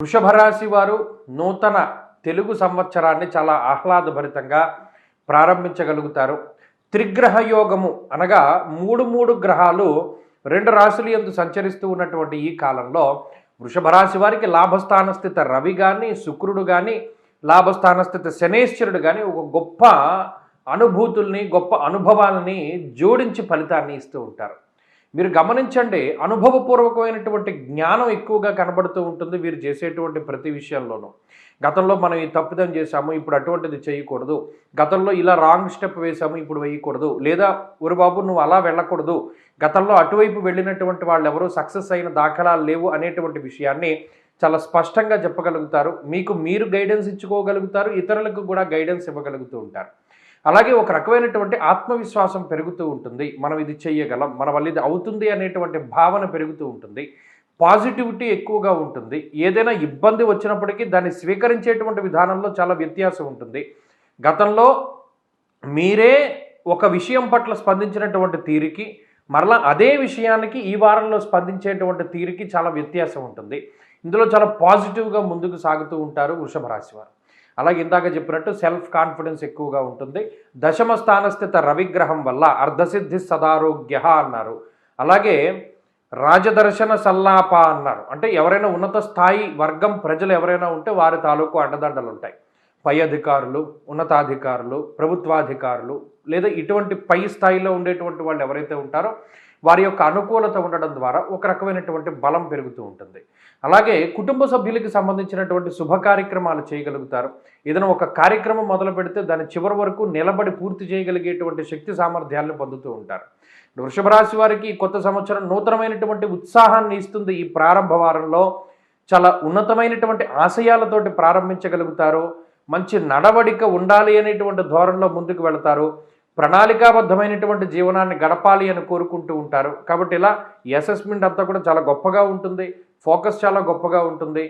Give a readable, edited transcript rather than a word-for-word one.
వృషభ రాశి వారు నూతన తెలుగు సంవత్సరాన్ని చాలా ఆహ్లాదభరితంగా ప్రారంభించగలుగుతారు. త్రిగ్రహ యోగము అనగా మూడు మూడు గ్రహాలు రెండు రాశులు యందు సంచరిస్తూ ఉన్నటువంటి ఈ కాలంలో వృషభ రాశి వారికి లాభస్థానస్థిత రవి కానీ శుక్రుడు కానీ లాభస్థానస్థిత శనేశ్వరుడు కానీ ఒక గొప్ప అనుభూతుల్ని గొప్ప అనుభవాలని జోడించి ఫలితాన్ని ఇస్తూ ఉంటారు. మీరు గమనించండి, అనుభవపూర్వకమైనటువంటి జ్ఞానం ఎక్కువగా కనబడుతూ ఉంటుంది వీరు చేసేటువంటి ప్రతి విషయంలోనూ. గతంలో మనం ఈ తప్పిదం చేశాము, ఇప్పుడు అటువంటిది చేయకూడదు. గతంలో ఇలా రాంగ్ స్టెప్ వేసాము, ఇప్పుడు వేయకూడదు. లేదా ఒరు బాబు నువ్వు అలా వెళ్ళకూడదు, గతంలో అటువైపు వెళ్ళినటువంటి వాళ్ళు ఎవరు సక్సెస్ అయిన దాఖలాలు లేవు అనేటువంటి విషయాన్ని చాలా స్పష్టంగా చెప్పగలుగుతారు. మీకు మీరు గైడెన్స్ ఇచ్చుకోగలుగుతారు, ఇతరులకు కూడా గైడెన్స్ ఇవ్వగలుగుతూ ఉంటారు. అలాగే ఒక రకమైనటువంటి ఆత్మవిశ్వాసం పెరుగుతూ ఉంటుంది. మనం ఇది చెయ్యగలం, మన వల్ల ఇది అవుతుంది అనేటువంటి భావన పెరుగుతూ ఉంటుంది. పాజిటివిటీ ఎక్కువగా ఉంటుంది. ఏదైనా ఇబ్బంది వచ్చినప్పటికీ దాన్ని స్వీకరించేటువంటి విధానంలో చాలా వ్యత్యాసం ఉంటుంది. గతంలో మీరే ఒక విషయం పట్ల స్పందించినటువంటి తీరుకి మరలా అదే విషయానికి ఈ వారంలో స్పందించేటువంటి తీరుకి చాలా వ్యత్యాసం ఉంటుంది. ఇందులో చాలా పాజిటివ్గా ముందుకు సాగుతూ ఉంటారు వృషభ రాశి వారు. అలాగే ఇందాక చెప్పినట్టు సెల్ఫ్ కాన్ఫిడెన్స్ ఎక్కువగా ఉంటుంది. దశమ స్థానస్థిత రవిగ్రహం వల్ల అర్ధసిద్ధి సదారోగ్య అన్నారు. అలాగే రాజదర్శన సల్లాప అన్నారు. అంటే ఎవరైనా ఉన్నత స్థాయి వర్గం ప్రజలు ఎవరైనా ఉంటే వారి తాలూకు అండదండలు ఉంటాయి. పై అధికారులు, ఉన్నతాధికారులు, ప్రభుత్వాధికారులు లేదా ఇటువంటి పై స్థాయిలో ఉండేటువంటి వాళ్ళు ఎవరైతే ఉంటారో వారి యొక్క అనుకూలత ఉండడం ద్వారా ఒక రకమైనటువంటి బలం పెరుగుతూ ఉంటుంది. అలాగే కుటుంబ సభ్యులకి సంబంధించినటువంటి శుభ కార్యక్రమాలు చేయగలుగుతారు. ఏదైనా ఒక కార్యక్రమం మొదలు పెడితే దాని చివరి వరకు నిలబడి పూర్తి చేయగలిగేటువంటి శక్తి సామర్థ్యాలను పొందుతూ ఉంటారు. వృషభ రాశి వారికి కొత్త సంవత్సరం నూతనమైనటువంటి ఉత్సాహాన్ని ఇస్తుంది. ఈ ప్రారంభ వారంలో చాలా ఉన్నతమైనటువంటి ఆశయాలతోటి ప్రారంభించగలుగుతారు. మంచి నడవడిక ఉండాలి అనేటువంటి ధోరణిలో ముందుకు వెళతారు. ప్రణాళికాబద్ధమైనటువంటి జీవనాన్ని గడపాలి అని కోరుకుంటూ ఉంటారు. కాబట్టి ఇలా ఈ అసెస్మెంట్ అంతా కూడా చాలా గొప్పగా ఉంటుంది. ఫోకస్ చాలా గొప్పగా ఉంటుంది.